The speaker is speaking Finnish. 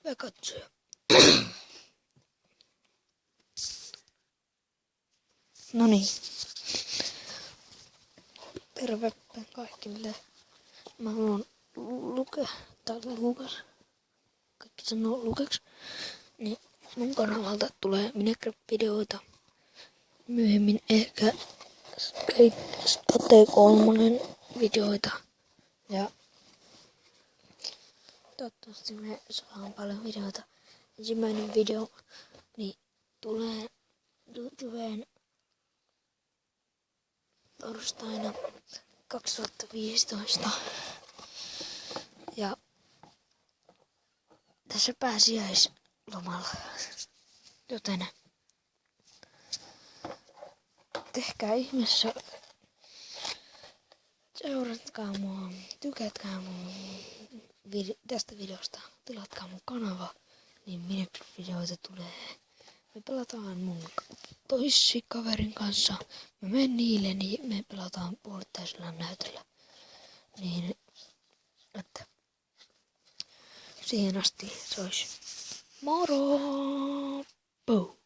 Hyvä katsoja. Noniin. Terve kaikille. Mä haluan lukea, tai Lukas. Kaikki sanoo Lukaksi. Niin mun kanavalta tulee Minecraft-videoita. Myöhemmin ehkä Skate 3 videoita. Ja toivottavasti me saadaan paljon videoita. Ensimmäinen video niin tulee YouTubeen torstaina 2015. Ja tässä pääsiäislomalla. Joten tehkää ihmeessä. Seuratkaa mua, tykätkää tästä videosta, tilatkaa mun kanava, niin Minecraft-videoita tulee. Me pelataan mun toissikaverin kanssa. Mä menen niille, niin me pelataan puolittaisella näytöllä. Niin, että siihen asti se olisi moro! Poo!